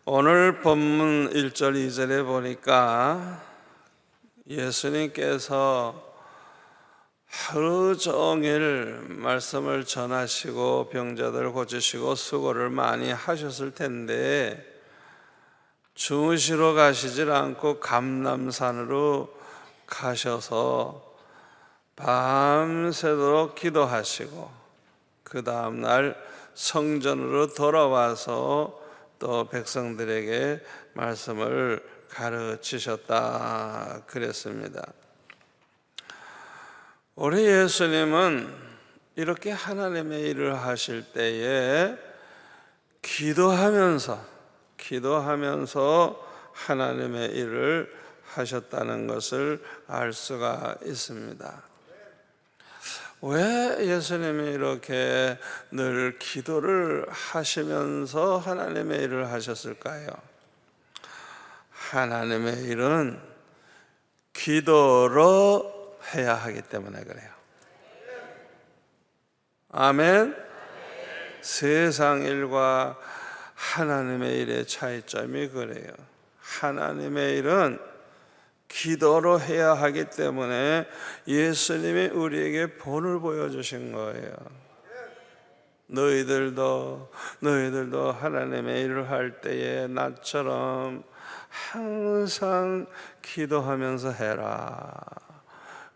오늘 본문 1절 2절에 보니까 예수님께서 하루 종일 말씀을 전하시고 병자들 고치시고 수고를 많이 하셨을 텐데 주무시러 가시질 않고 감람산으로 가셔서 밤새도록 기도하시고 그 다음날 성전으로 돌아와서 또 백성들에게 말씀을 가르치셨다 그랬습니다. 우리 예수님은 이렇게 하나님의 일을 하실 때에 기도하면서 하나님의 일을 하셨다는 것을 알 수가 있습니다. 왜 예수님이 이렇게 늘 기도를 하시면서 하나님의 일을 하셨을까요? 하나님의 일은 기도로 해야 하기 때문에 그래요. 아멘. 세상 일과 하나님의 일의 차이점이 그래요. 하나님의 일은 기도로 해야 하기 때문에 예수님이 우리에게 본을 보여주신 거예요. 너희들도 하나님의 일을 할 때에 나처럼 항상 기도하면서 해라.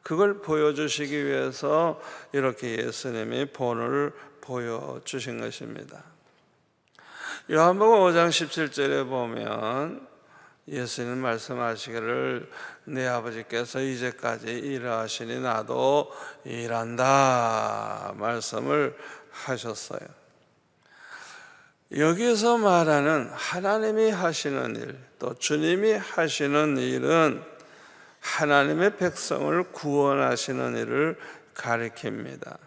그걸 보여주시기 위해서 이렇게 예수님이 본을 보여주신 것입니다. 요한복음 5장 17절에 보면 예수님 말씀하시기를 내 아버지께서 이제까지 일하시니 나도 일한다 말씀을 하셨어요. 여기서 말하는 하나님이 하시는 일, 또 주님이 하시는 일은 하나님의 백성을 구원하시는 일을 가리킵니다.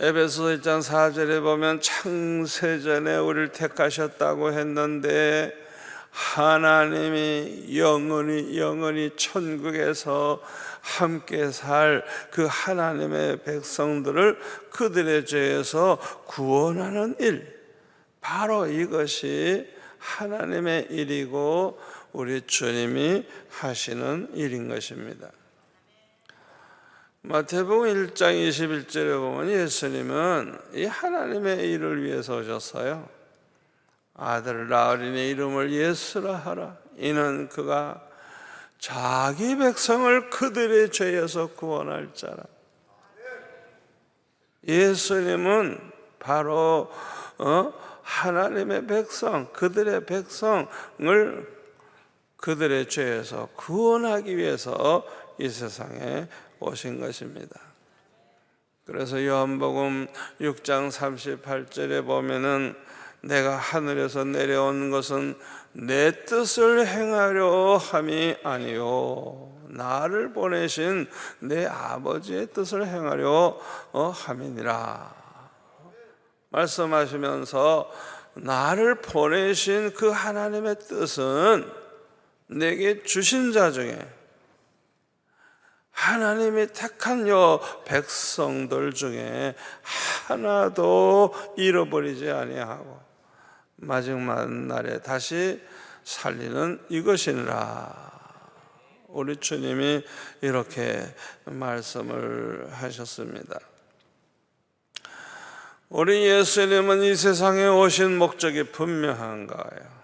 에베소서 1장 4절에 보면 창세전에 우리를 택하셨다고 했는데 하나님이 영원히 천국에서 함께 살 그 하나님의 백성들을 그들의 죄에서 구원하는 일, 바로 이것이 하나님의 일이고 우리 주님이 하시는 일인 것입니다. 마태복음 1장 21절에 보면 예수님은 이 하나님의 일을 위해서 오셨어요. 아들을 낳으리니 이름을 예수라 하라. 이는 그가 자기 백성을 그들의 죄에서 구원할 자라. 예수님은 바로 하나님의 백성, 그들의 백성을 그들의 죄에서 구원하기 위해서 이 세상에 오신 것입니다. 그래서 요한복음 6장 38절에 보면은 내가 하늘에서 내려온 것은 내 뜻을 행하려 함이 아니요 나를 보내신 내 아버지의 뜻을 행하려 함이니라 말씀하시면서 나를 보내신 그 하나님의 뜻은 내게 주신 자 중에 하나님이 택한 백성들 중에 하나도 잃어버리지 아니하고 마지막 날에 다시 살리는 이것이니라. 우리 주님이 이렇게 말씀을 하셨습니다. 우리 예수님은 이 세상에 오신 목적이 분명한 거예요.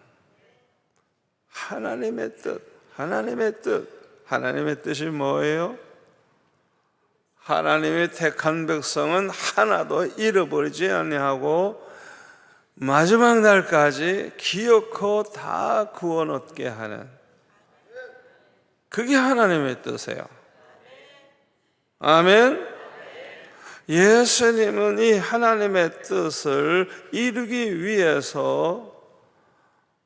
하나님의 뜻이 뭐예요? 하나님의 택한 백성은 하나도 잃어버리지 아니하고 마지막 날까지 기어코 다 구원 얻게 하는, 그게 하나님의 뜻이에요. 아멘. 예수님은 이 하나님의 뜻을 이루기 위해서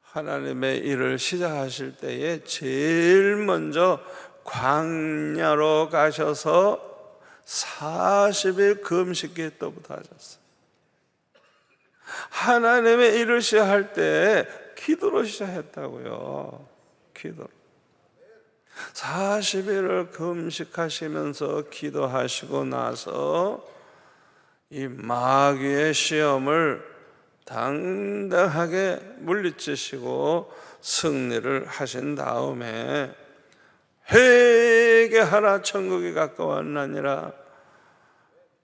하나님의 일을 시작하실 때에 제일 먼저 광야로 가셔서 40일 금식기 때부터 하셨어요. 하나님의 일을 시작할 때 기도로 시작했다고요. 기도. 40일을 금식하시면서 기도하시고 나서 이 마귀의 시험을 당당하게 물리치시고 승리를 하신 다음에 회개하라 천국이 가까웠나니라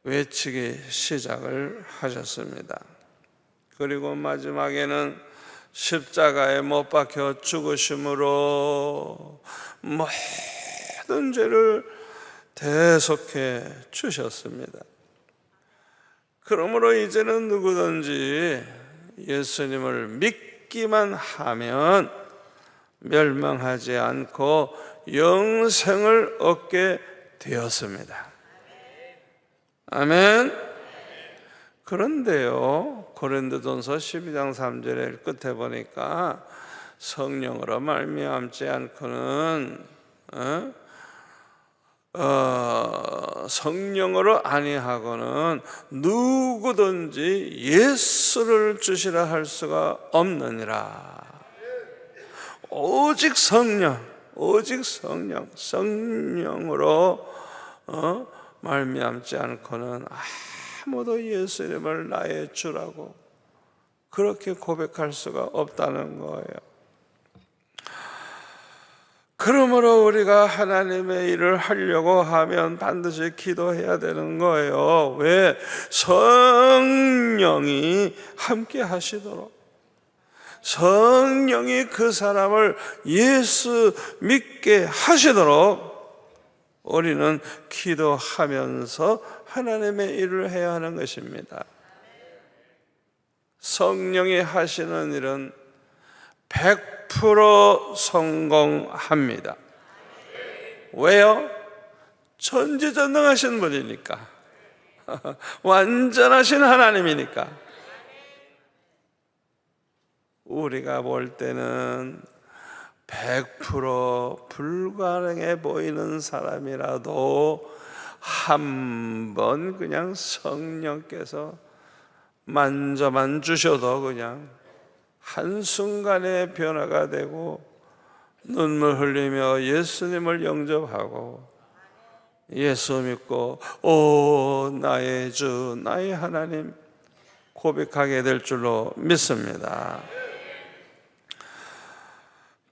외치기 시작을 하셨습니다. 그리고 마지막에는 십자가에 못 박혀 죽으심으로 모든 죄를 대속해 주셨습니다. 그러므로 이제는 누구든지 예수님을 믿기만 하면 멸망하지 않고 영생을 얻게 되었습니다. 아멘. 그런데요, 고린도전서 12장 3절의 끝에 보니까 성령으로 말미암지 않고는 성령으로 아니하고는 누구든지 예수를 주시라 할 수가 없느니라. 오직 성령, 성령으로 말미암지 않고는 아무도 예수님을 나의 주라고 그렇게 고백할 수가 없다는 거예요. 그러므로 우리가 하나님의 일을 하려고 하면 반드시 기도해야 되는 거예요. 왜? 성령이 함께 하시도록, 성령이 그 사람을 예수 믿게 하시도록 우리는 기도하면서 하나님의 일을 해야 하는 것입니다. 성령이 하시는 일은 100% 성공합니다. 왜요? 전지전능하신 분이니까. 완전하신 하나님이니까. 우리가 볼 때는 100% 불가능해 보이는 사람이라도 한번 그냥 성령께서 만져만 주셔도 그냥 한순간에 변화가 되고 눈물 흘리며 예수님을 영접하고 예수 믿고 오 나의 주 나의 하나님 고백하게 될 줄로 믿습니다.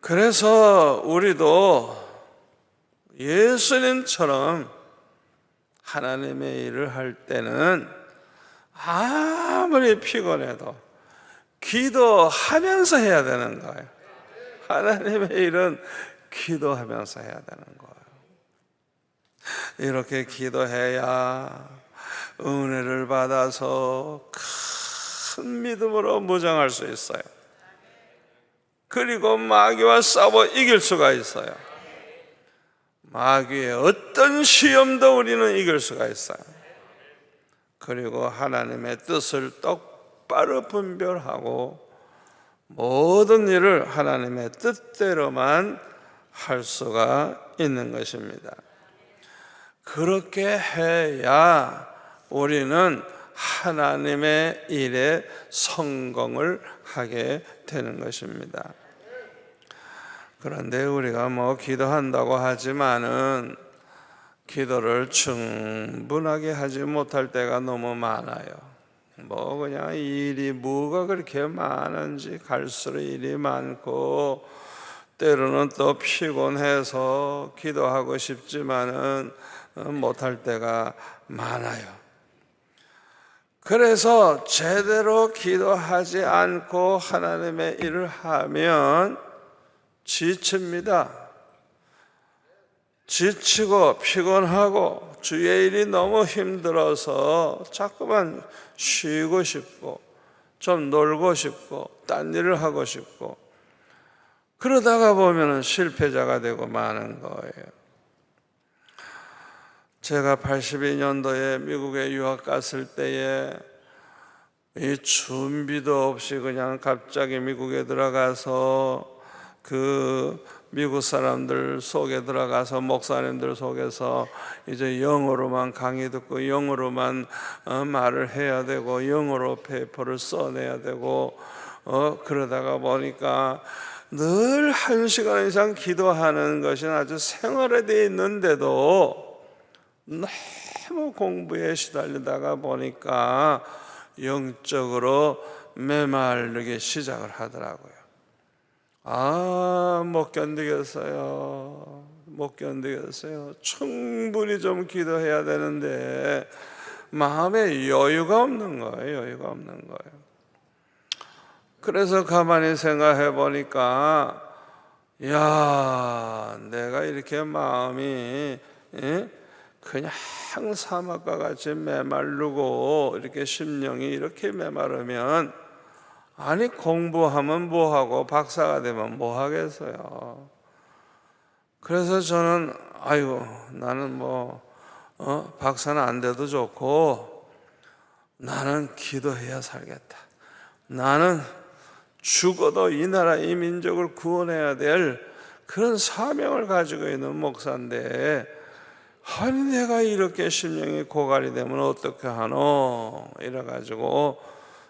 그래서 우리도 예수님처럼 하나님의 일을 할 때는 아무리 피곤해도 기도하면서 해야 되는 거예요. 하나님의 일은 기도하면서 해야 되는 거예요. 이렇게 기도해야 은혜를 받아서 큰 믿음으로 무장할 수 있어요. 그리고 마귀와 싸워 이길 수가 있어요. 마귀의 어떤 시험도 우리는 이길 수가 있어요. 그리고 하나님의 뜻을 똑바로 분별하고 모든 일을 하나님의 뜻대로만 할 수가 있는 것입니다. 그렇게 해야 우리는 하나님의 일에 성공을 하게 되는 것입니다. 그런데 우리가 기도한다고 하지만은 기도를 충분하게 하지 못할 때가 너무 많아요. 그냥 일이 뭐가 그렇게 많은지 갈수록 일이 많고 때로는 또 피곤해서 기도하고 싶지만은 못할 때가 많아요. 그래서 제대로 기도하지 않고 하나님의 일을 하면 지칩니다. 지치고 피곤하고 주의 일이 너무 힘들어서 자꾸만 쉬고 싶고 좀 놀고 싶고 딴 일을 하고 싶고 그러다가 보면 실패자가 되고 마는 거예요. 제가 82년도에 미국에 유학 갔을 때에 이 준비도 없이 그냥 갑자기 미국에 들어가서 그 미국 사람들 속에 들어가서 목사님들 속에서 이제 영어로만 강의 듣고 영어로만 말을 해야 되고 영어로 페이퍼를 써내야 되고 그러다가 보니까 늘 1시간 이상 기도하는 것이 아주 생활에 되어 있는데도 너무 공부에 시달리다가 보니까 영적으로 메마르기 시작을 하더라고요. 못 견디겠어요. 못 견디겠어요. 충분히 좀 기도해야 되는데 마음에 여유가 없는 거예요. 여유가 없는 거예요. 그래서 가만히 생각해 보니까 내가 이렇게 마음이 그냥 사막과 같이 메마르고 이렇게 심령이 이렇게 메마르면 공부하면 뭐하고 박사가 되면 뭐하겠어요. 그래서 저는 나는 박사는 안 돼도 좋고 나는 기도해야 살겠다. 나는 죽어도 이 나라 이 민족을 구원해야 될 그런 사명을 가지고 있는 목사인데 내가 이렇게 심령이 고갈이 되면 어떻게 하노? 이래가지고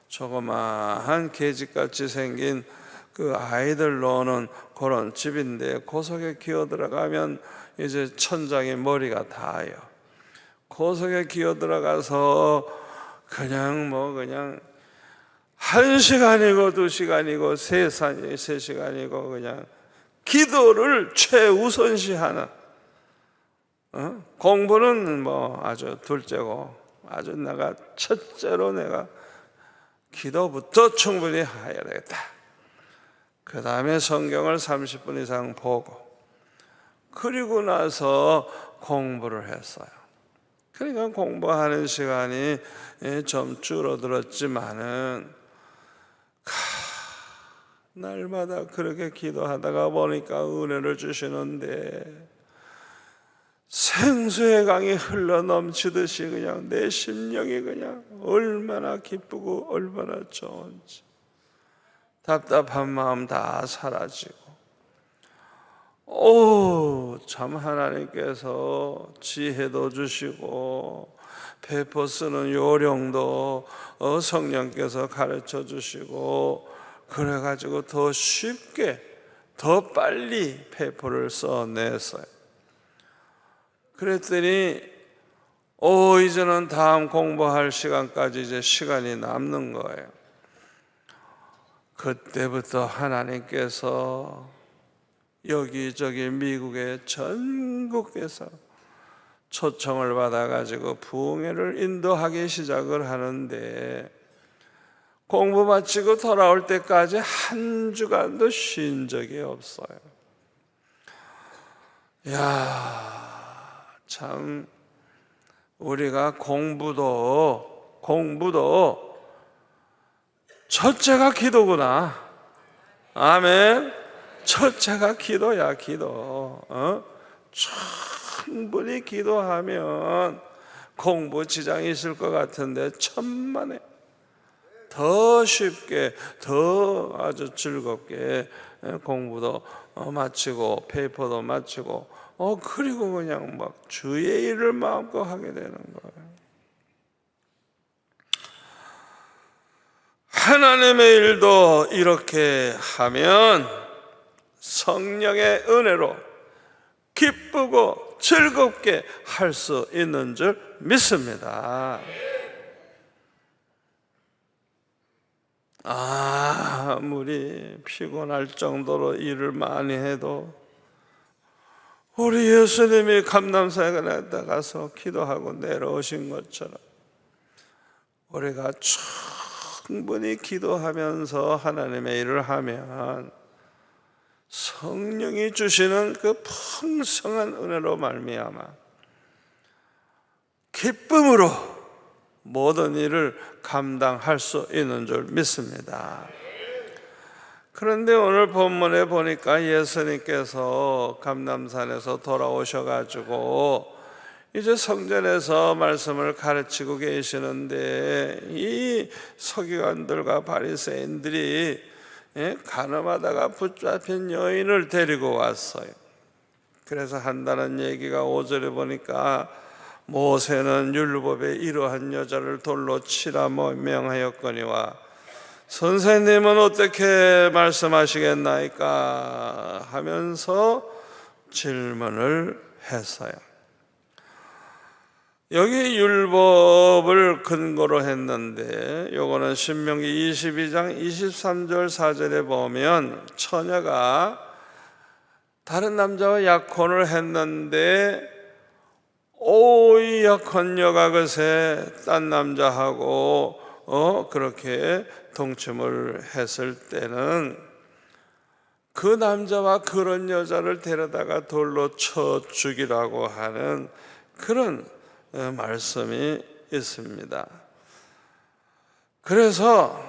조그마한 계집같이 생긴 그 아이들 노는 그런 집인데 그 속에 기어 들어가면 이제 천장에 머리가 닿아요. 그 속에 기어 들어가서 그냥 1시간이고 2시간이고 3시간이고 그냥 기도를 최우선시하는, 공부는 아주 둘째고 아주 내가 첫째로 내가 기도부터 충분히 해야 되겠다. 그 다음에 성경을 30분 이상 보고 그리고 나서 공부를 했어요. 그러니까 공부하는 시간이 좀 줄어들었지만은 날마다 그렇게 기도하다가 보니까 은혜를 주시는데 생수의 강이 흘러 넘치듯이 그냥 내 심령이 그냥 얼마나 기쁘고 얼마나 좋은지 답답한 마음 다 사라지고 참 하나님께서 지혜도 주시고 페퍼 쓰는 요령도 성령께서 가르쳐 주시고 그래가지고 더 쉽게 더 빨리 페퍼를 써냈어요. 그랬더니 이제는 다음 공부할 시간까지 이제 시간이 남는 거예요. 그때부터 하나님께서 여기저기 미국의 전국에서 초청을 받아가지고 부흥회를 인도하기 시작을 하는데 공부 마치고 돌아올 때까지 한 주간도 쉰 적이 없어요. 참 우리가 공부도 첫째가 기도구나. 아멘. 첫째가 기도야, 기도. 충분히 기도하면 공부 지장이 있을 것 같은데 천만에 더 쉽게 더 아주 즐겁게 공부도 마치고 페이퍼도 마치고 그리고 그냥 주의 일을 마음껏 하게 되는 거예요. 하나님의 일도 이렇게 하면 성령의 은혜로 기쁘고 즐겁게 할 수 있는 줄 믿습니다. 아무리 피곤할 정도로 일을 많이 해도 우리 예수님이 감람산에 가서 기도하고 내려오신 것처럼 우리가 충분히 기도하면서 하나님의 일을 하면 성령이 주시는 그 풍성한 은혜로 말미암아 기쁨으로 모든 일을 감당할 수 있는 줄 믿습니다. 그런데 오늘 본문에 보니까 예수님께서 감람산에서 돌아오셔가지고 이제 성전에서 말씀을 가르치고 계시는데 이 서기관들과 바리새인들이 간음하다가 붙잡힌 여인을 데리고 왔어요. 그래서 한다는 얘기가 5절에 보니까 모세는 율법에 이러한 여자를 돌로 치라 명하였거니와 선생님은 어떻게 말씀하시겠나이까 하면서 질문을 했어요. 여기 율법을 근거로 했는데 요거는 신명기 22장 23절 4절에 보면 처녀가 다른 남자와 약혼을 했는데 이 약혼 여가 그새 딴 남자하고 그렇게 동침을 했을 때는 그 남자와 그런 여자를 데려다가 돌로 쳐 죽이라고 하는 그런 말씀이 있습니다. 그래서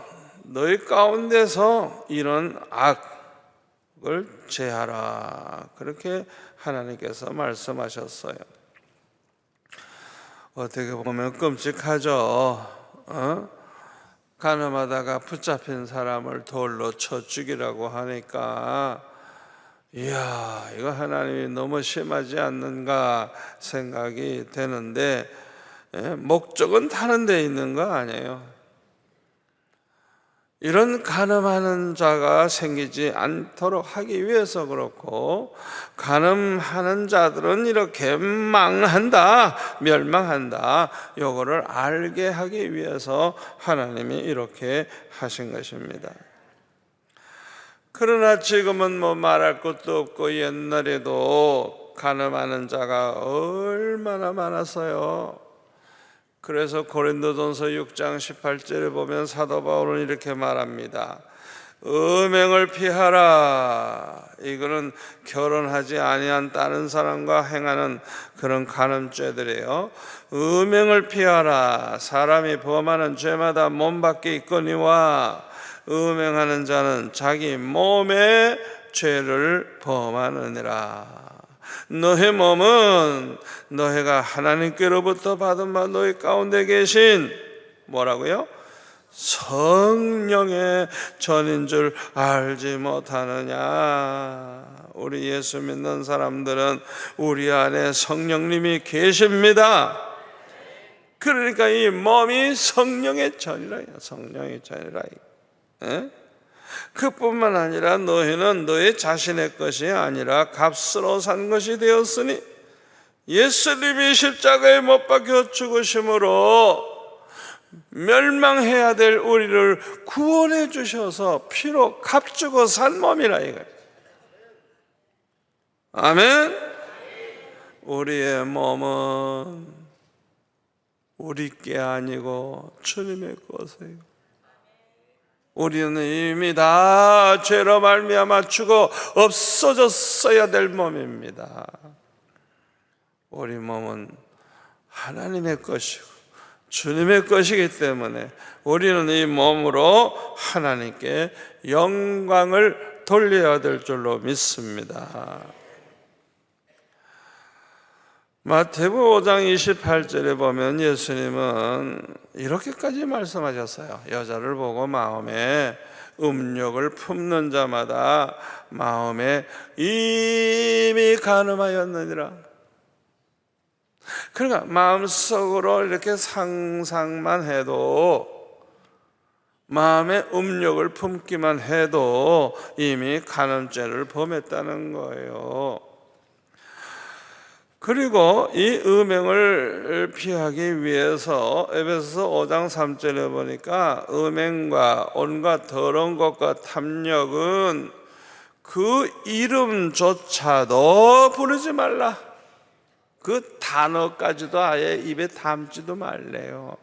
너희 가운데서 이런 악을 제하라, 그렇게 하나님께서 말씀하셨어요. 어떻게 보면 끔찍하죠. 가늠하다가 붙잡힌 사람을 돌로 쳐 죽이라고 하니까 이야, 이거 하나님이 너무 심하지 않는가 생각이 되는데, 목적은 다른 데 있는 거 아니에요. 이런 간음하는 자가 생기지 않도록 하기 위해서 그렇고, 간음하는 자들은 이렇게 망한다, 멸망한다, 요거를 알게 하기 위해서 하나님이 이렇게 하신 것입니다. 그러나 지금은 뭐 말할 것도 없고 옛날에도 간음하는 자가 얼마나 많았어요. 그래서 고린도전서 6장 18절에 보면 사도 바울은 이렇게 말합니다. 음행을 피하라. 이거는 결혼하지 아니한 다른 사람과 행하는 그런 간음죄들이에요. 음행을 피하라. 사람이 범하는 죄마다 몸 밖에 있거니와 음행하는 자는 자기 몸에 죄를 범하느니라. 너의 몸은 너희가 하나님께로부터 받은 바 너희 가운데 계신 뭐라고요? 성령의 전인 줄 알지 못하느냐. 우리 예수 믿는 사람들은 우리 안에 성령님이 계십니다. 그러니까 이 몸이 성령의 전이라. 성령의 전이라. 그뿐만 아니라 너희는 너희 자신의 것이 아니라 값으로 산 것이 되었으니 예수님이 십자가에 못 박혀 죽으심으로 멸망해야 될 우리를 구원해 주셔서 피로 값주고 산 몸이라 이거예요. 아멘. 우리의 몸은 우리 게 아니고 주님의 것이에요. 우리는 이미 다 죄로 말미암아 죽어 없어졌어야 될 몸입니다. 우리 몸은 하나님의 것이고 주님의 것이기 때문에 우리는 이 몸으로 하나님께 영광을 돌려야 될 줄로 믿습니다. 마태복음 5장 28절에 보면 예수님은 이렇게까지 말씀하셨어요. 여자를 보고 마음에 음욕을 품는 자마다 마음에 이미 간음하였느니라. 그러니까 마음속으로 이렇게 상상만 해도, 마음에 음욕을 품기만 해도 이미 간음죄를 범했다는 거예요. 그리고 이 음행을 피하기 위해서 에베소서 5장 3절에 보니까 음행과 온갖 더러운 것과 탐욕은 그 이름조차도 부르지 말라. 그 단어까지도 아예 입에 담지도 말래요.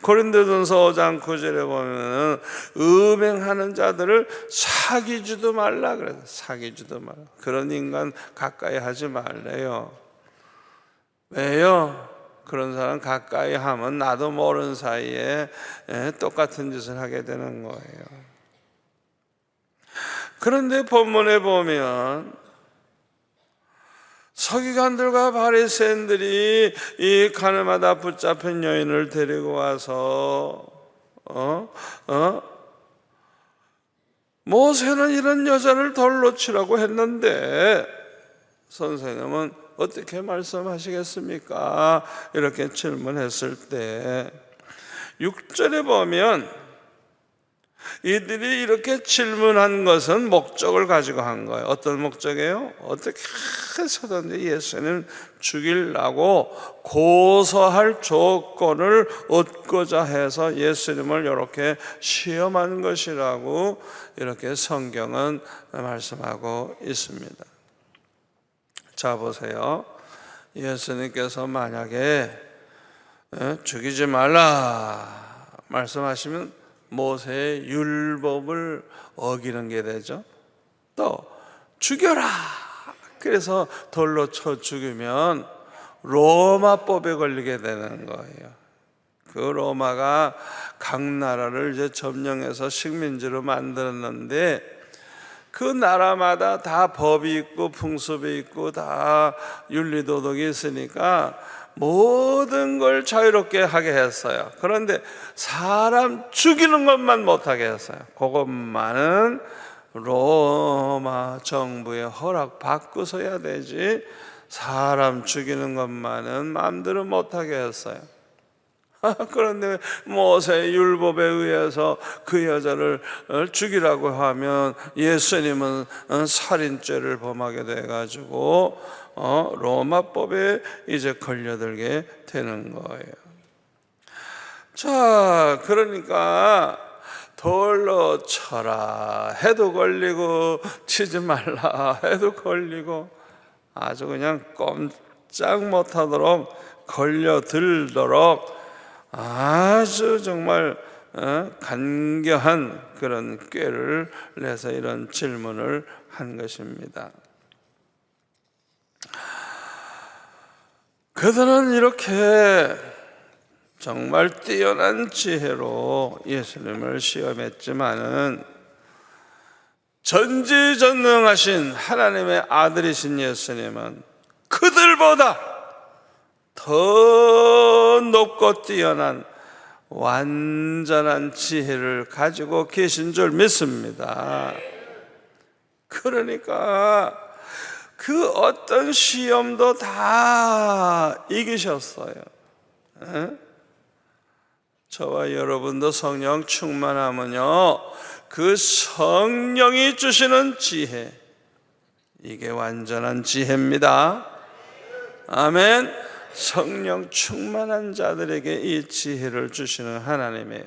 고린도전서 5장 9절에 보면 음행하는 자들을 사귀지도 말라 그래서 사귀지도 말라. 그런 인간 가까이 하지 말래요. 왜요? 그런 사람 가까이 하면 나도 모르는 사이에 똑같은 짓을 하게 되는 거예요. 그런데 본문에 보면 서기관들과 바리새인들이 이 간음하다 붙잡힌 여인을 데리고 와서 모세는 이런 여자를 돌로 치라고 했는데 선생님은 어떻게 말씀하시겠습니까? 이렇게 질문했을 때 6절에 보면 이들이 이렇게 질문한 것은 목적을 가지고 한 거예요. 어떤 목적이에요? 어떻게 해서든지 예수님 죽이려고 고소할 조건을 얻고자 해서 예수님을 이렇게 시험한 것이라고 이렇게 성경은 말씀하고 있습니다. 자, 보세요. 예수님께서 만약에 죽이지 말라 말씀하시면 모세의 율법을 어기는 게 되죠. 또 죽여라, 그래서 돌로 쳐 죽이면 로마법에 걸리게 되는 거예요. 그 로마가 각 나라를 이제 점령해서 식민지로 만들었는데 그 나라마다 다 법이 있고 풍습이 있고 다 윤리도덕이 있으니까 모든 걸 자유롭게 하게 했어요. 그런데 사람 죽이는 것만 못하게 했어요. 그것만은 로마 정부의 허락 받고서야 되지, 사람 죽이는 것만은 마음대로 못하게 했어요. 그런데 모세의 율법에 의해서 그 여자를 죽이라고 하면 예수님은 살인죄를 범하게 돼가지고 로마법에 이제 걸려들게 되는 거예요. 자, 그러니까 돌로 쳐라 해도 걸리고 치지 말라 해도 걸리고 아주 그냥 꼼짝 못하도록 걸려들도록 아주 정말 간교한 그런 꾀를 내서 이런 질문을 한 것입니다. 그들은 이렇게 정말 뛰어난 지혜로 예수님을 시험했지만은 전지전능하신 하나님의 아들이신 예수님은 그들보다 더 높고 뛰어난 완전한 지혜를 가지고 계신 줄 믿습니다. 그러니까 그 어떤 시험도 다 이기셨어요. 저와 여러분도 성령 충만하면요, 그 성령이 주시는 지혜, 이게 완전한 지혜입니다. 아멘. 성령 충만한 자들에게 이 지혜를 주시는 하나님이에요.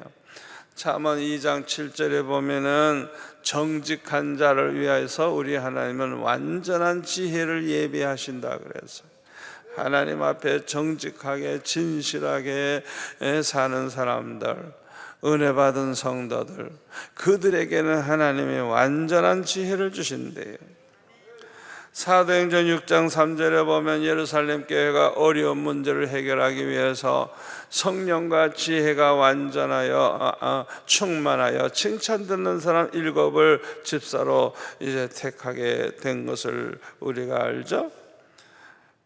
잠언 2장 7절에 보면은 정직한 자를 위하여서 우리 하나님은 완전한 지혜를 예비하신다 그랬어요. 하나님 앞에 정직하게 진실하게 사는 사람들, 은혜 받은 성도들, 그들에게는 하나님이 완전한 지혜를 주신대요. 사도행전 6장 3절에 보면 예루살렘 교회가 어려운 문제를 해결하기 위해서 성령과 지혜가 완전하여 충만하여 칭찬 듣는 사람 7을 집사로 이제 택하게 된 것을 우리가 알죠?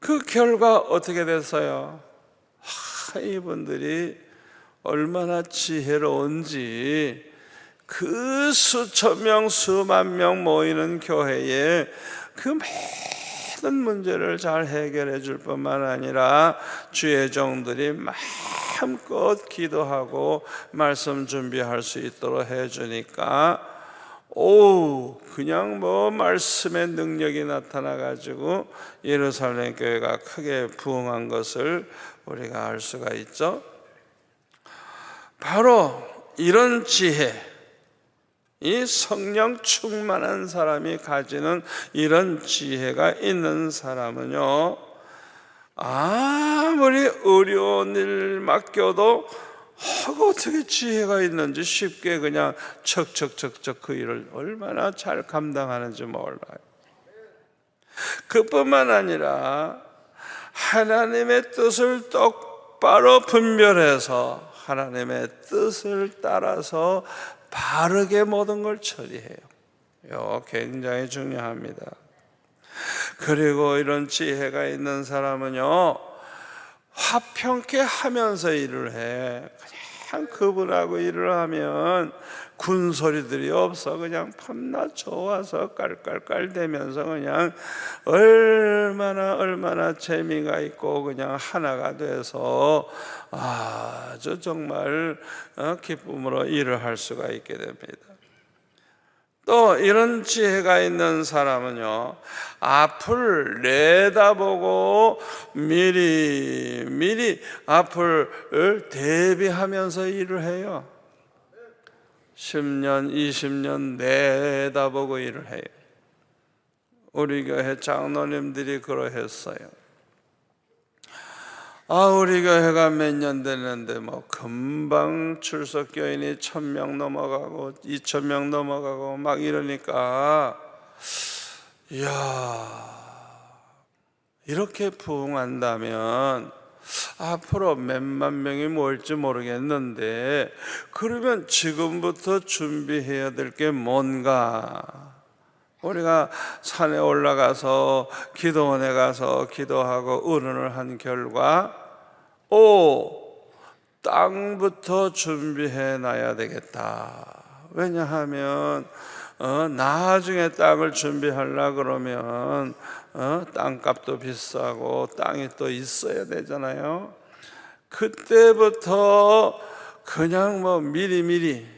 그 결과 어떻게 됐어요? 이분들이 얼마나 지혜로운지 그 수천 명 수만 명 모이는 교회에 그 모든 문제를 잘 해결해 줄 뿐만 아니라 주의 종들이 마음껏 기도하고 말씀 준비할 수 있도록 해주니까 그냥 말씀의 능력이 나타나 가지고 예루살렘 교회가 크게 부흥한 것을 우리가 알 수가 있죠. 바로 이런 지혜, 이 성령 충만한 사람이 가지는 이런 지혜가 있는 사람은요, 아무리 어려운 일 맡겨도 어떻게 지혜가 있는지 쉽게 그냥 척척척척 그 일을 얼마나 잘 감당하는지 몰라요. 그뿐만 아니라 하나님의 뜻을 똑바로 분별해서 하나님의 뜻을 따라서 바르게 모든 걸 처리해요. 이거 굉장히 중요합니다. 그리고 이런 지혜가 있는 사람은요, 화평케 하면서 일을 해. 그분하고 일을 하면 군소리들이 없어. 그냥 밤낮 좋아서 깔깔깔대면서 그냥 얼마나 재미가 있고 그냥 하나가 돼서 아주 정말 기쁨으로 일을 할 수가 있게 됩니다. 또 이런 지혜가 있는 사람은요, 앞을 내다보고 미리 앞을 대비하면서 일을 해요. 10년, 20년 내다보고 일을 해요. 우리 교회 장로님들이 그러했어요. 우리 교회가 몇 년 됐는데 금방 출석 교인이 1000명 넘어가고 2000명 넘어가고 막 이러니까, 이야, 이렇게 부흥한다면 앞으로 몇만 명이 모일지 모르겠는데, 그러면 지금부터 준비해야 될 게 뭔가? 우리가 산에 올라가서 기도원에 가서 기도하고 의논을 한 결과, 땅부터 준비해 놔야 되겠다. 왜냐하면 나중에 땅을 준비하려고 그러면 땅값도 비싸고 땅이 또 있어야 되잖아요. 그때부터 그냥 미리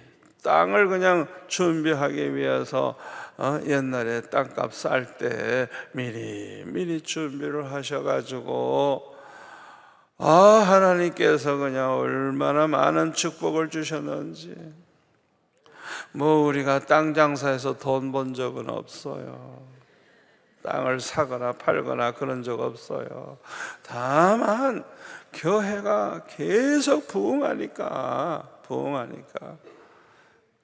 땅을 그냥 준비하기 위해서 옛날에 땅값 쌀 때 미리 준비를 하셔가지고, 하나님께서 그냥 얼마나 많은 축복을 주셨는지. 우리가 땅 장사해서 돈 번 적은 없어요. 땅을 사거나 팔거나 그런 적 없어요. 다만 교회가 계속 부흥하니까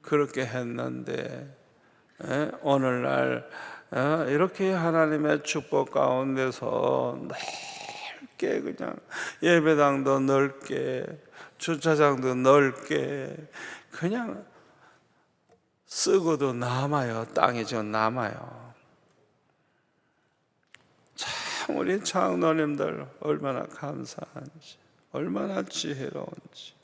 그렇게 했는데, 오늘날 이렇게 하나님의 축복 가운데서 넓게 그냥 예배당도 넓게 주차장도 넓게 그냥 쓰고도 남아요. 땅이 좀 남아요. 참 우리 장로님들 얼마나 감사한지, 얼마나 지혜로운지.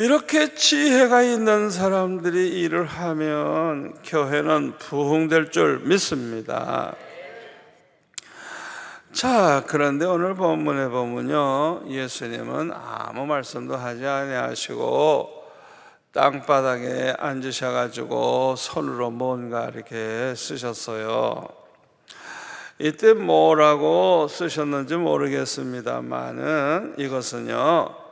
이렇게 지혜가 있는 사람들이 일을 하면 교회는 부흥될 줄 믿습니다. 자, 그런데 오늘 본문에 보면요, 예수님은 아무 말씀도 하지 아니하시고 땅바닥에 앉으셔가지고 손으로 뭔가 이렇게 쓰셨어요. 이때 뭐라고 쓰셨는지 모르겠습니다만은 이것은요,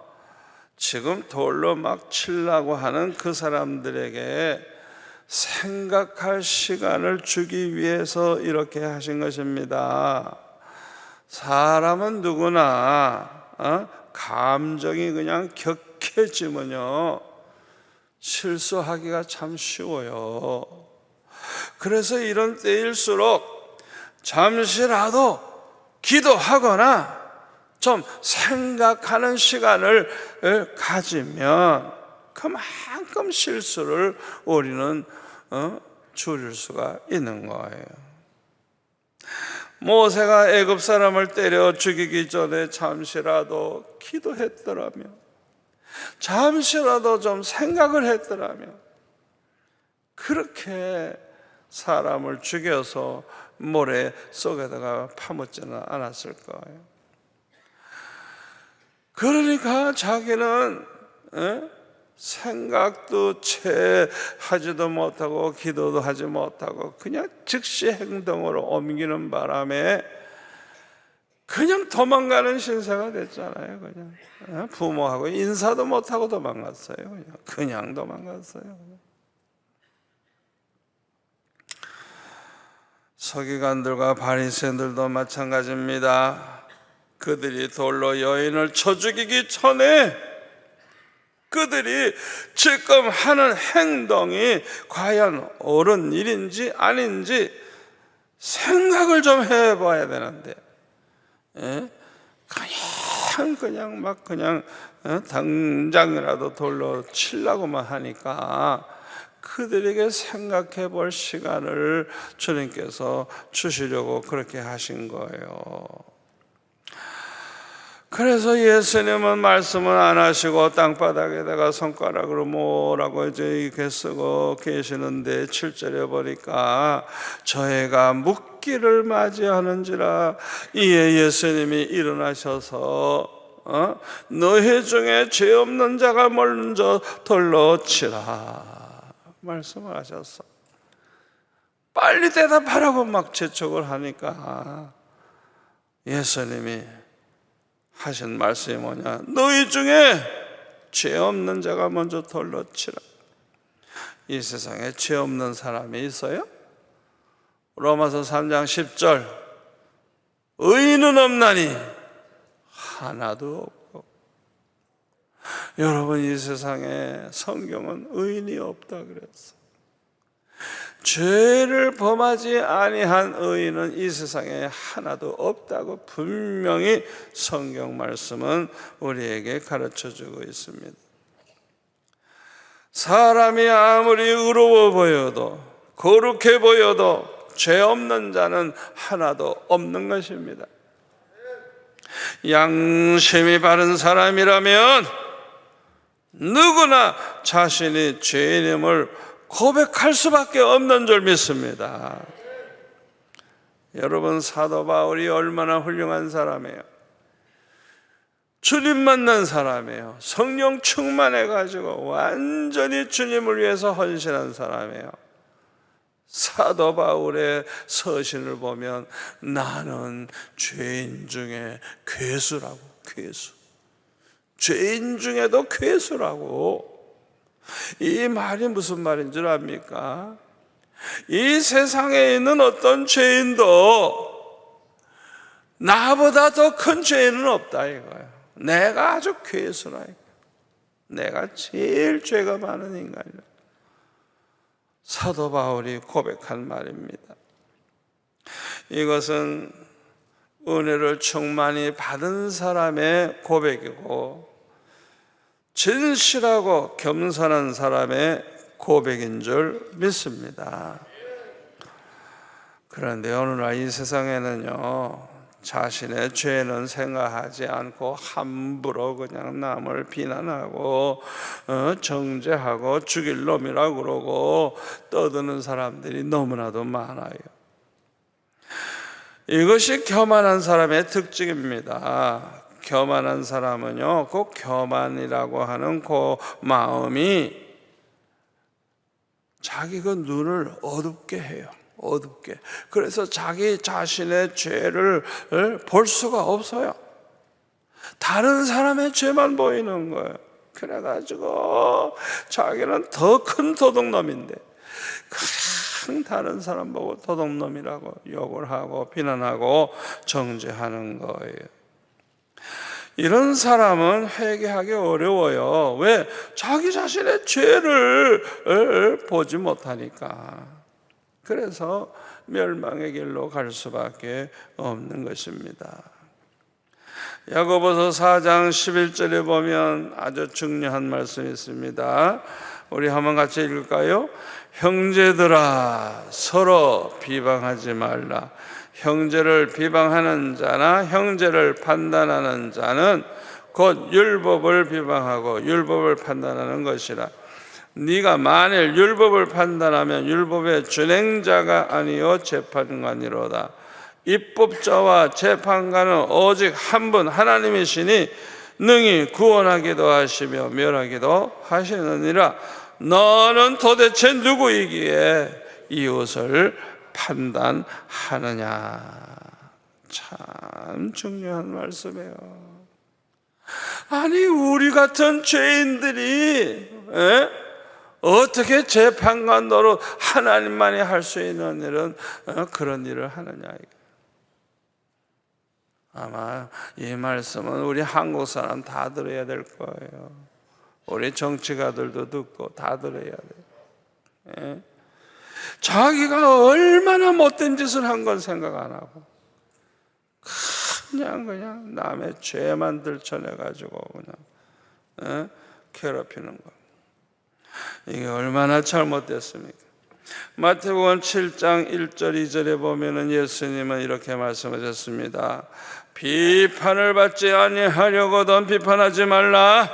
지금 돌로 막 치려고 하는 그 사람들에게 생각할 시간을 주기 위해서 이렇게 하신 것입니다. 사람은 누구나 감정이 그냥 격해지면요, 실수하기가 참 쉬워요. 그래서 이런 때일수록 잠시라도 기도하거나 좀 생각하는 시간을 가지면 그만큼 실수를 우리는 줄일 수가 있는 거예요. 모세가 애굽 사람을 때려 죽이기 전에 잠시라도 기도했더라면, 잠시라도 좀 생각을 했더라면 그렇게 사람을 죽여서 모래 속에다가 파묻지는 않았을 거예요. 그러니까 자기는 생각도 채 하지도 못하고 기도도 하지 못하고 그냥 즉시 행동으로 옮기는 바람에 그냥 도망가는 신세가 됐잖아요. 그냥 부모하고 인사도 못하고 도망갔어요. 그냥 도망갔어요. 서기관들과 바리새인들도 마찬가지입니다. 그들이 돌로 여인을 쳐 죽이기 전에 그들이 지금 하는 행동이 과연 옳은 일인지 아닌지 생각을 좀 해봐야 되는데, 그냥 당장이라도 돌로 치려고만 하니까 그들에게 생각해 볼 시간을 주님께서 주시려고 그렇게 하신 거예요. 그래서 예수님은 말씀은 안 하시고 땅바닥에다가 손가락으로 뭐라고 이렇게 쓰고 계시는데 7절에 보니까 저희가 묻기를 맞이하는지라. 이에 예수님이 일어나셔서 너희 중에 죄 없는 자가 먼저 돌로 치라 말씀을 하셨어. 빨리 대답하라고 막 재촉을 하니까 예수님이 하신 말씀이 뭐냐? 너희 중에 죄 없는 자가 먼저 돌로 치라. 이 세상에 죄 없는 사람이 있어요? 로마서 3장 10절 의인은 없나니 하나도 없고. 여러분, 이 세상에 성경은 의인이 없다 그랬어. 죄를 범하지 아니한 의인은 이 세상에 하나도 없다고 분명히 성경 말씀은 우리에게 가르쳐주고 있습니다. 사람이 아무리 의로워 보여도 거룩해 보여도 죄 없는 자는 하나도 없는 것입니다. 양심이 바른 사람이라면 누구나 자신이 죄인임을 고백할 수밖에 없는 줄 믿습니다. 여러분, 사도 바울이 얼마나 훌륭한 사람이에요. 주님 만난 사람이에요. 성령 충만해가지고 완전히 주님을 위해서 헌신한 사람이에요. 사도 바울의 서신을 보면 나는 죄인 중에 괴수라고. 괴수. 죄인 중에도 괴수라고. 이 말이 무슨 말인 줄 압니까? 이 세상에 있는 어떤 죄인도 나보다 더 큰 죄인은 없다 이거예요. 내가 아주 괴수라 이거예요. 내가 제일 죄가 많은 인간이다. 사도 바울이 고백한 말입니다. 이것은 은혜를 충만히 받은 사람의 고백이고 진실하고 겸손한 사람의 고백인 줄 믿습니다. 그런데 오늘날 이 세상에는요, 자신의 죄는 생각하지 않고 함부로 그냥 남을 비난하고 정죄하고 죽일 놈이라고 그러고 떠드는 사람들이 너무나도 많아요. 이것이 교만한 사람의 특징입니다. 교만한 사람은요, 그 교만이라고 하는 그 마음이 자기 그 눈을 어둡게 해요. 어둡게. 그래서 자기 자신의 죄를 볼 수가 없어요. 다른 사람의 죄만 보이는 거예요. 그래가지고 자기는 더 큰 도둑놈인데 그냥 다른 사람 보고 도둑놈이라고 욕을 하고 비난하고 정죄하는 거예요. 이런 사람은 회개하기 어려워요. 왜? 자기 자신의 죄를 보지 못하니까. 그래서 멸망의 길로 갈 수밖에 없는 것입니다. 야고보서 4장 11절에 보면 아주 중요한 말씀이 있습니다. 우리 한번 같이 읽을까요? 형제들아 서로 비방하지 말라. 형제를 비방하는 자나 형제를 판단하는 자는 곧 율법을 비방하고 율법을 판단하는 것이라. 네가 만일 율법을 판단하면 율법의 준행자가 아니요 재판관이로다. 입법자와 재판관은 오직 한 분 하나님이시니 능히 구원하기도 하시며 멸하기도 하시느니라. 너는 도대체 누구이기에 이웃을 판단하느냐. 참 중요한 말씀이에요. 아니, 우리 같은 죄인들이 어떻게 재판관 노릇 하나님만이 할 수 있는 일은 그런 일을 하느냐. 아마 이 말씀은 우리 한국 사람 다 들어야 될 거예요. 우리 정치가들도 듣고 다 들어야 돼요. 자기가 얼마나 못된 짓을 한 건 생각 안 하고 그냥 남의 죄만 들춰내가지고 그냥 괴롭히는 거. 이게 얼마나 잘못됐습니까? 마태복음 7장 1절 2절에 보면은 예수님은 이렇게 말씀하셨습니다. 비판을 받지 아니하려거든 비판하지 말라.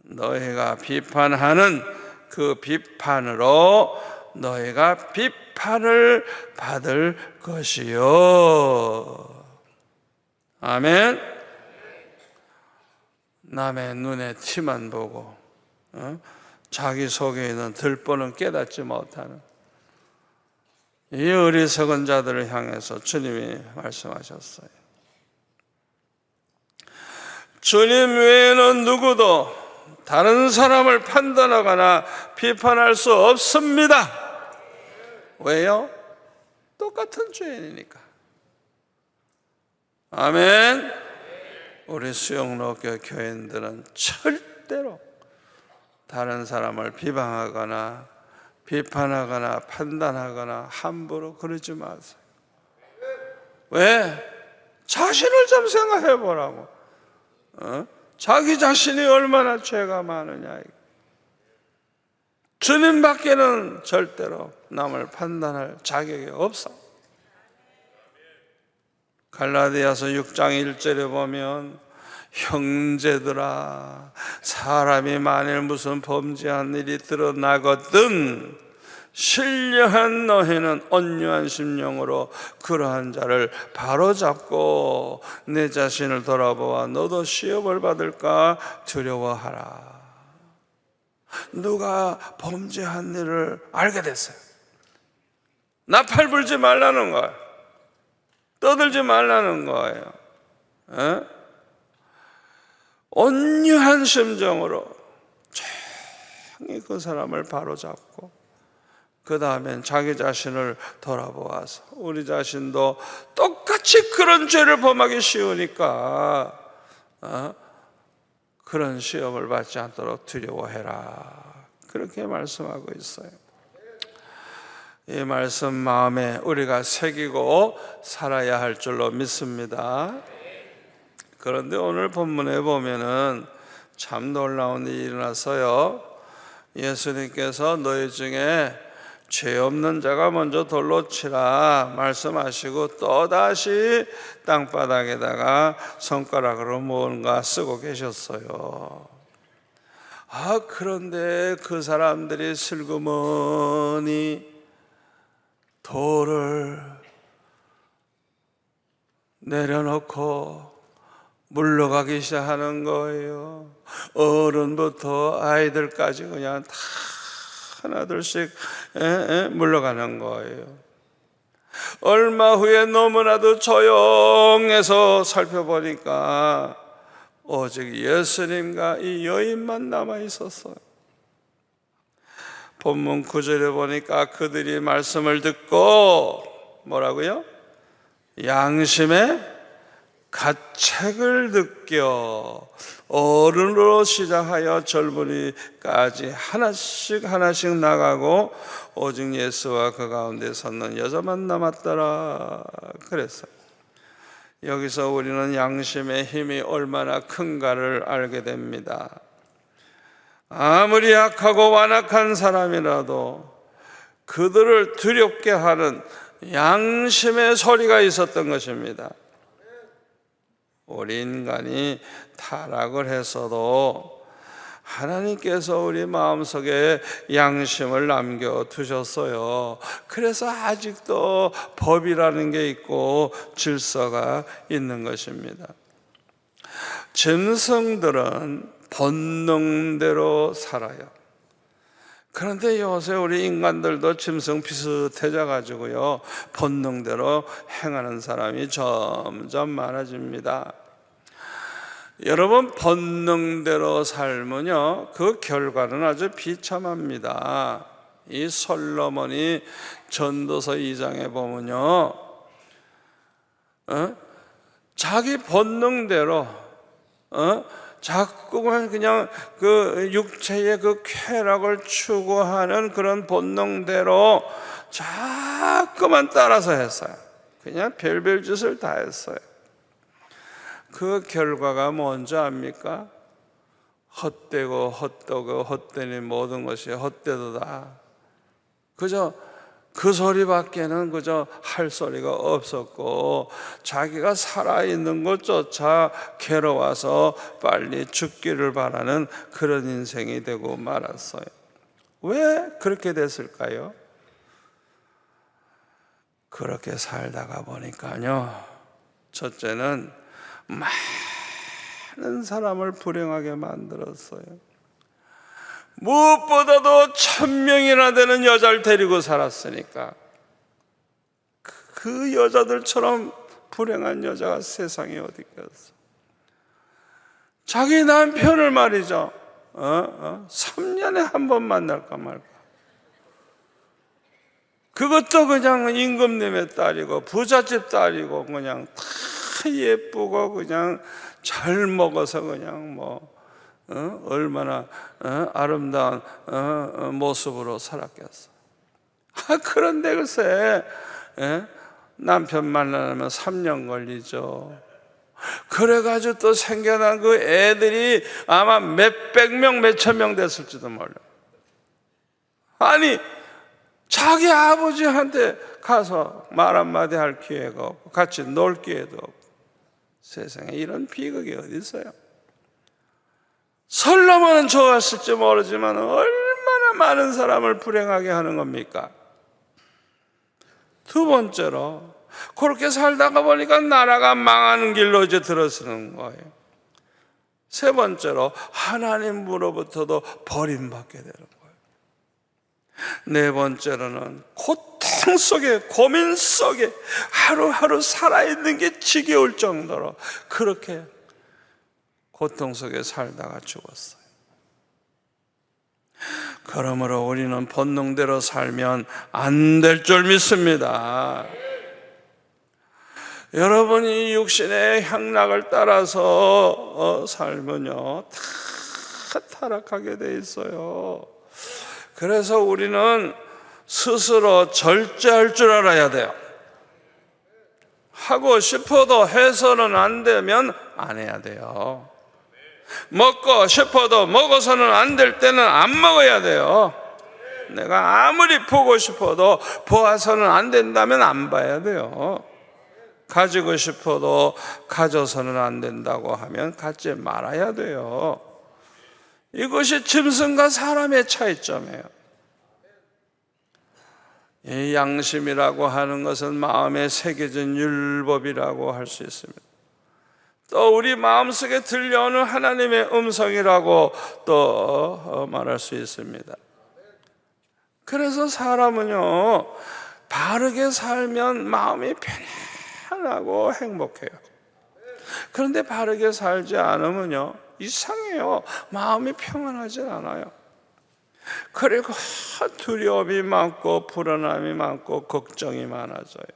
너희가 비판하는 그 비판으로 너희가 비판을 받을 것이요. 아멘. 남의 눈에 티만 보고 자기 속에 있는 들보는 깨닫지 못하는 이 어리석은 자들을 향해서 주님이 말씀하셨어요. 주님 외에는 누구도 다른 사람을 판단하거나 비판할 수 없습니다. 왜요? 똑같은 죄인이니까. 아멘. 우리 수영로교 교인들은 절대로 다른 사람을 비방하거나 비판하거나 판단하거나 함부로 그러지 마세요. 왜? 자신을 좀 생각해 보라고. 자기 자신이 얼마나 죄가 많으냐. 주님밖에는 절대로 남을 판단할 자격이 없어. 갈라디아서 6장 1절에 보면 형제들아, 사람이 만일 무슨 범죄한 일이 드러나거든 신령한 너희는 온유한 심령으로 그러한 자를 바로잡고 내 자신을 돌아보아 너도 시험을 받을까 두려워하라. 누가 범죄한 일을 알게 됐어요. 나팔 불지 말라는 거예요. 떠들지 말라는 거예요. 온유한 심정으로 조용히 그 사람을 바로잡고 그 다음엔 자기 자신을 돌아보아서 우리 자신도 똑같이 그런 죄를 범하기 쉬우니까 그런 시험을 받지 않도록 두려워해라. 그렇게 말씀하고 있어요. 이 말씀 마음에 우리가 새기고 살아야 할 줄로 믿습니다. 그런데 오늘 본문에 보면은 참 놀라운 일이 일어나서요. 예수님께서 너희 중에 죄 없는 자가 먼저 돌로 치라 말씀하시고 또다시 땅바닥에다가 손가락으로 뭔가 쓰고 계셨어요. 그런데 그 사람들이 슬그머니 돌을 내려놓고 물러가기 시작하는 거예요. 어른부터 아이들까지 그냥 다 하나둘씩 물러가는 거예요. 얼마 후에 너무나도 조용해서 살펴보니까 오직 예수님과 이 여인만 남아 있었어요. 본문 9절에 보니까 그들이 말씀을 듣고 뭐라고요? 양심의 가책을 느껴 어른으로 시작하여 젊은이까지 하나씩 나가고 오직 예수와 그 가운데 섰는 여자만 남았더라 그랬어요. 여기서 우리는 양심의 힘이 얼마나 큰가를 알게 됩니다. 아무리 약하고 완악한 사람이라도 그들을 두렵게 하는 양심의 소리가 있었던 것입니다. 우리 인간이 타락을 했어도 하나님께서 우리 마음속에 양심을 남겨두셨어요. 그래서 아직도 법이라는 게 있고 질서가 있는 것입니다. 짐승들은 본능대로 살아요. 그런데 요새 우리 인간들도 짐승 비슷해져 가지고요 본능대로 행하는 사람이 점점 많아집니다. 여러분, 본능대로 살면요 그 결과는 아주 비참합니다. 이 솔로몬이 전도서 2장에 보면요 자기 본능대로 자꾸만 그냥 그 육체의 그 쾌락을 추구하는 그런 본능대로 자꾸만 따라서 했어요. 그냥 별별 짓을 다 했어요. 그 결과가 뭔지 압니까? 헛되고 헛되니 모든 것이 헛되도다. 그저 그 소리밖에는 그저 할 소리가 없었고 자기가 살아있는 것조차 괴로워서 빨리 죽기를 바라는 그런 인생이 되고 말았어요. 왜 그렇게 됐을까요? 그렇게 살다가 보니까요, 첫째는 많은 사람을 불행하게 만들었어요. 무엇보다도 1000명이나 되는 여자를 데리고 살았으니까 그 여자들처럼 불행한 여자가 세상에 어디 있겠어. 자기 남편을 말이죠, 3년에 한 번 만날까 말까. 그것도 그냥 임금님의 딸이고 부잣집 딸이고 그냥 다 예쁘고 그냥 잘 먹어서 그냥 얼마나 아름다운 모습으로 살았겠어. 그런데 글쎄 남편 만나면 3년 걸리죠. 그래가지고 또 생겨난 그 애들이 아마 몇백 명, 몇천 명 됐을지도 몰라. 아니 자기 아버지한테 가서 말 한마디 할 기회가 없고 같이 놀 기회도 없고. 세상에 이런 비극이 어디 있어요? 솔로몬은 좋았을지 모르지만 얼마나 많은 사람을 불행하게 하는 겁니까? 두 번째로 그렇게 살다가 보니까 나라가 망하는 길로 이제 들어서는 거예요. 세 번째로 하나님으로부터도 버림받게 되는 거예요. 네 번째로는 고통 속에, 고민 속에 하루하루 살아있는 게 지겨울 정도로 그렇게 고통 속에 살다가 죽었어요. 그러므로 우리는 본능대로 살면 안 될 줄 믿습니다. 여러분이 육신의 향락을 따라서 살면요 다 타락하게 돼 있어요. 그래서 우리는 스스로 절제할 줄 알아야 돼요. 하고 싶어도 해서는 안 되면 안 해야 돼요. 먹고 싶어도 먹어서는 안 될 때는 안 먹어야 돼요. 내가 아무리 보고 싶어도 보아서는 안 된다면 안 봐야 돼요. 가지고 싶어도 가져서는 안 된다고 하면 갖지 말아야 돼요. 이것이 짐승과 사람의 차이점이에요. 이 양심이라고 하는 것은 마음에 새겨진 율법이라고 할 수 있습니다. 또 우리 마음속에 들려오는 하나님의 음성이라고 또 말할 수 있습니다. 그래서 사람은요 바르게 살면 마음이 편안하고 행복해요. 그런데 바르게 살지 않으면요 이상해요. 마음이 평안하지 않아요. 그리고 두려움이 많고 불안함이 많고 걱정이 많아져요.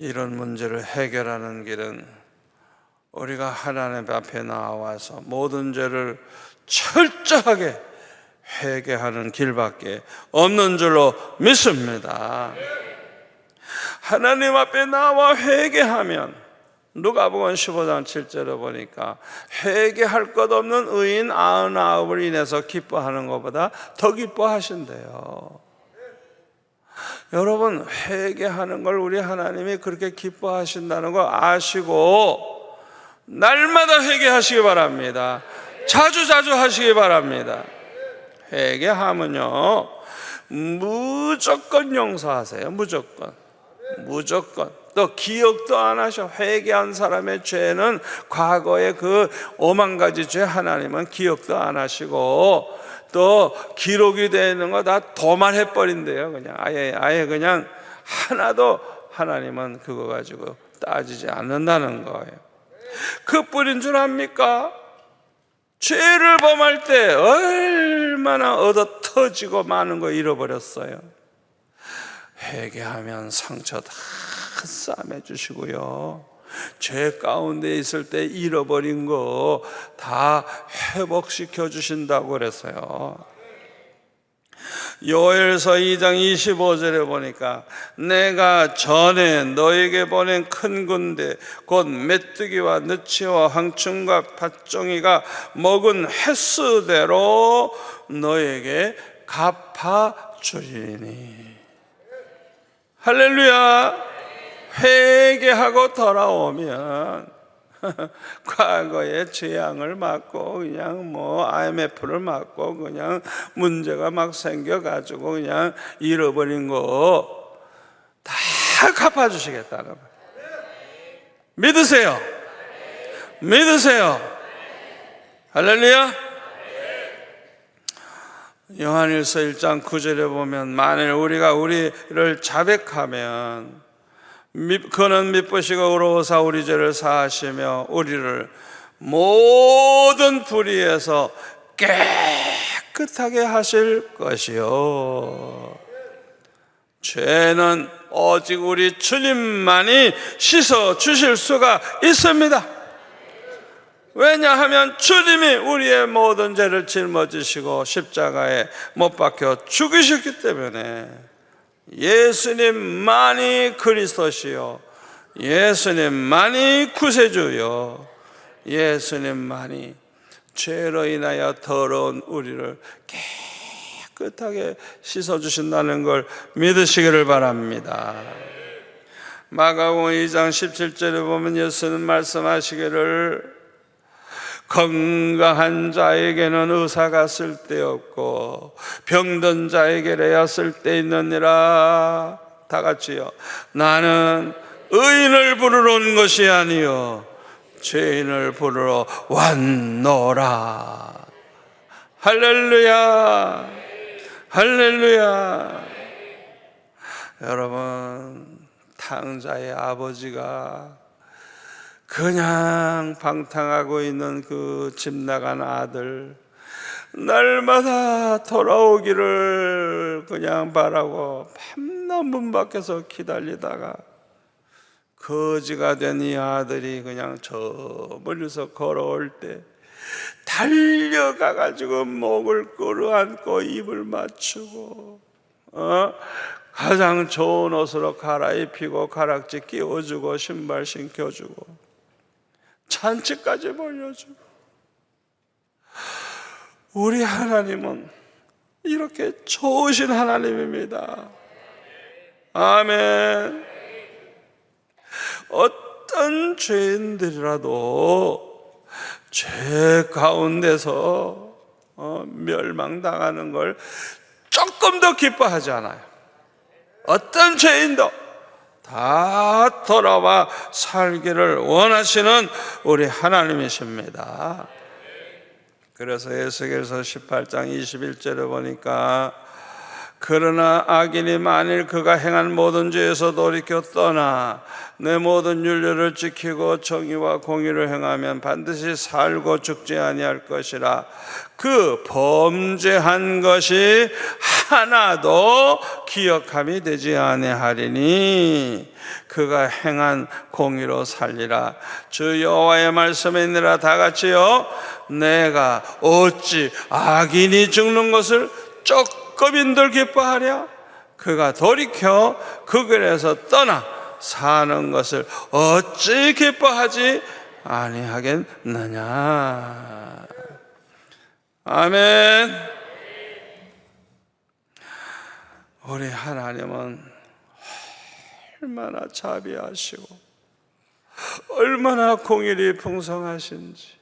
이런 문제를 해결하는 길은 우리가 하나님 앞에 나와서 모든 죄를 철저하게 회개하는 길밖에 없는 줄로 믿습니다. 하나님 앞에 나와 회개하면 누가복음 15장 7절에 보니까 회개할 것 없는 의인 99을 인해서 기뻐하는 것보다 더 기뻐하신대요. 여러분 회개하는 걸 우리 하나님이 그렇게 기뻐하신다는 걸 아시고 날마다 회개하시기 바랍니다. 자주 하시기 바랍니다. 회개하면요 무조건 용서하세요. 무조건. 또 기억도 안 하셔. 회개한 사람의 죄는 과거의 그 5만 가지 죄 하나님은 기억도 안 하시고 또 기록이 되는 거 다 도말해 버린대요. 그냥 아예 그냥 하나도 하나님은 그거 가지고 따지지 않는다는 거예요. 그뿐인 줄 압니까? 죄를 범할 때 얼마나 얻어 터지고 많은 거 잃어버렸어요. 회개하면 상처 다 싸매 주시고요, 죄 가운데 있을 때 잃어버린 거 다 회복시켜 주신다고 그랬어요. 요엘서 2장 25절에 보니까 내가 전에 너에게 보낸 큰 군대 곧 메뚜기와 느치와 황충과 밭종이가 먹은 횟수대로 너에게 갚아주리니. 할렐루야. 회개하고 돌아오면 과거의 재앙을 맞고 그냥 IMF를 맞고 그냥 문제가 막 생겨가지고 그냥 잃어버린 거 다 갚아주시겠다는 거예요. 믿으세요? 믿으세요? 할렐루야. 요한일서 1장 9절에 보면 만일 우리가 우리를 자백하면 그는 미쁘시고 의로우사 우리 죄를 사하시며 우리를 모든 불의에서 깨끗하게 하실 것이요. 죄는 오직 우리 주님만이 씻어 주실 수가 있습니다. 왜냐하면 주님이 우리의 모든 죄를 짊어지시고 십자가에 못 박혀 죽으셨기 때문에 예수님만이 그리스도시요, 예수님만이 구세주요, 예수님만이 죄로 인하여 더러운 우리를 깨끗하게 씻어주신다는 걸 믿으시기를 바랍니다. 마가복음 2장 17절에 보면 예수는 말씀하시기를 건강한 자에게는 의사가 쓸데없고 병든 자에게야 쓸데있느니라. 다 같이요. 나는 의인을 부르러 온 것이 아니요 죄인을 부르러 왔노라. 할렐루야. 할렐루야. 여러분, 탕자의 아버지가 그냥 방탕하고 있는 그 집 나간 아들 날마다 돌아오기를 그냥 바라고 밤낮 문 밖에서 기다리다가 거지가 된 이 아들이 그냥 저 멀리서 걸어올 때 달려가가지고 목을 끌어안고 입을 맞추고 가장 좋은 옷으로 갈아입히고 가락지 끼워주고 신발 신겨주고 잔치까지 벌려주고. 우리 하나님은 이렇게 좋으신 하나님입니다. 아멘. 어떤 죄인들이라도 죄 가운데서 멸망당하는 걸 조금 더 기뻐하지 않아요. 어떤 죄인도 다 돌아와 살기를 원하시는 우리 하나님이십니다. 그래서 에스겔서 18장 21절에 보니까 그러나 악인이 만일 그가 행한 모든 죄에서 돌이켜 떠나 내 모든 윤례를 지키고 정의와 공의를 행하면 반드시 살고 죽지 아니할 것이라. 그 범죄한 것이 하나도 기억함이 되지 아니하리니 그가 행한 공의로 살리라. 주 여호와의 말씀에 있느라. 다 같이요. 내가 어찌 악인이 죽는 것을 조금인들 기뻐하랴. 그가 돌이켜 그 길에서 떠나 사는 것을 어찌 기뻐하지 아니하겠느냐. 아멘. 우리 하나님은 얼마나 자비하시고 얼마나 공일이 풍성하신지.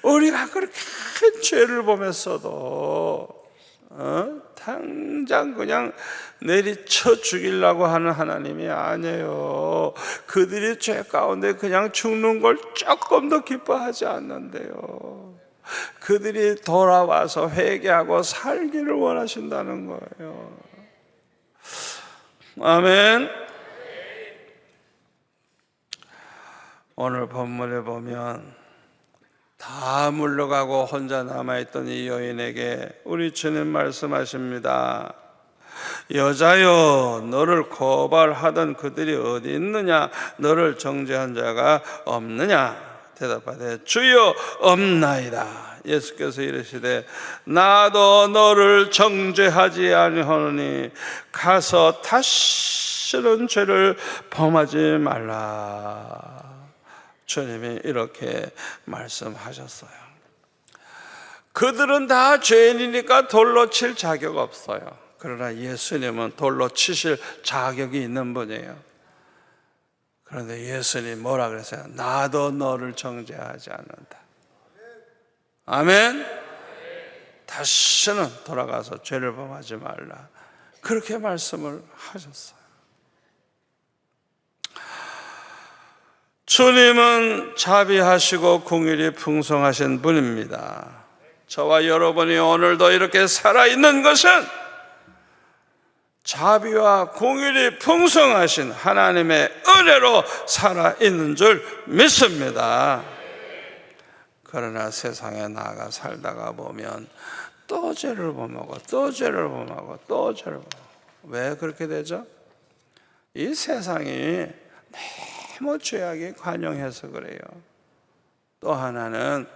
우리가 그렇게 죄를 범했어도 당장 그냥 내리쳐 죽이려고 하는 하나님이 아니에요. 그들이 죄 가운데 그냥 죽는 걸 조금 더 기뻐하지 않는데요. 그들이 돌아와서 회개하고 살기를 원하신다는 거예요. 아멘. 오늘 본문에 보면 다 물러가고 혼자 남아있던 이 여인에게 우리 주님 말씀하십니다. 여자여, 너를 고발하던 그들이 어디 있느냐? 너를 정죄한 자가 없느냐? 대답하되 주여 없나이다. 예수께서 이르시되 나도 너를 정죄하지 아니하노니 가서 다시는 죄를 범하지 말라. 주님이 이렇게 말씀하셨어요. 그들은 다 죄인이니까 돌로 칠 자격 없어요. 그러나 예수님은 돌로 치실 자격이 있는 분이에요. 그런데 예수님 뭐라 그랬어요? 나도 너를 정죄하지 않는다. 아멘. 다시는 돌아가서 죄를 범하지 말라, 그렇게 말씀을 하셨어요. 주님은 자비하시고 긍휼이 풍성하신 분입니다. 저와 여러분이 오늘도 이렇게 살아있는 것은 자비와 긍휼이 풍성하신 하나님의 은혜로 살아있는 줄 믿습니다. 그러나 세상에 나가 살다가 보면 또 죄를 범하고 또 죄를 범하고 또 죄를 범하고. 왜 그렇게 되죠? 이 세상이 너무 죄악이 관영해서 그래요. 또 하나는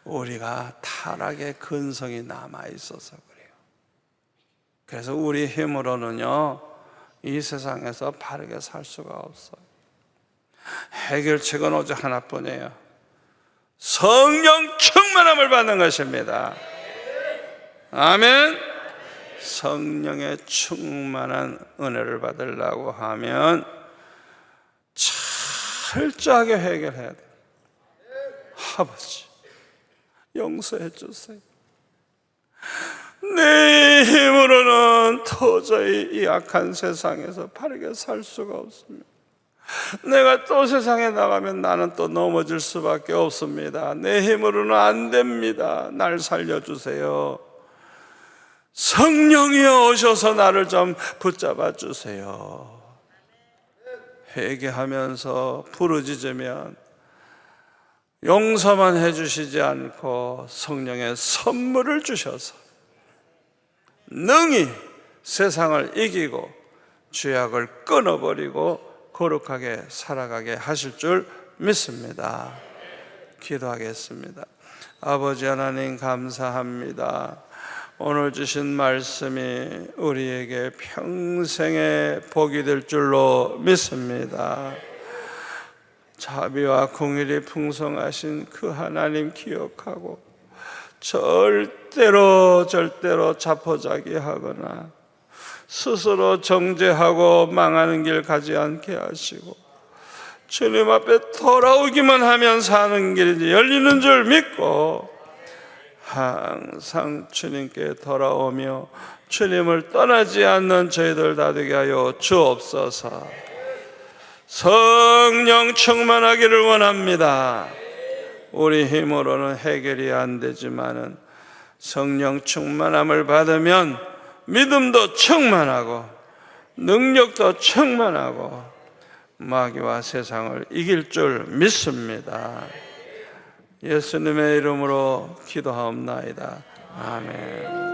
우리가 타락의 근성이 남아있어서 그래요. 그래서 우리 힘으로는요, 이 세상에서 바르게 살 수가 없어요. 해결책은 오직 하나뿐이에요. 성령 충만함을 받는 것입니다. 아멘. 성령의 충만한 은혜를 받으려고 하면 철저하게 해결해야 돼요. 아버지, 용서해 주세요. 내 힘으로는 도저히 이 악한 세상에서 바르게 살 수가 없습니다. 내가 또 세상에 나가면 나는 또 넘어질 수밖에 없습니다. 내 힘으로는 안 됩니다. 날 살려주세요. 성령이 오셔서 나를 좀 붙잡아 주세요. 회개하면서 부르짖으면 용서만 해주시지 않고 성령의 선물을 주셔서 능히 세상을 이기고 죄악을 끊어버리고 거룩하게 살아가게 하실 줄 믿습니다. 기도하겠습니다. 아버지 하나님, 감사합니다. 오늘 주신 말씀이 우리에게 평생의 복이 될 줄로 믿습니다. 자비와 긍휼이 풍성하신 그 하나님 기억하고 절대로 자포자기하거나 스스로 정죄하고 망하는 길 가지 않게 하시고 주님 앞에 돌아오기만 하면 사는 길이 열리는 줄 믿고 항상 주님께 돌아오며 주님을 떠나지 않는 저희들 다 되게 하여 주옵소서. 성령 충만하기를 원합니다. 우리 힘으로는 해결이 안 되지만은 성령 충만함을 받으면 믿음도 충만하고 능력도 충만하고 마귀와 세상을 이길 줄 믿습니다. 예수님의 이름으로 기도하옵나이다. 아멘.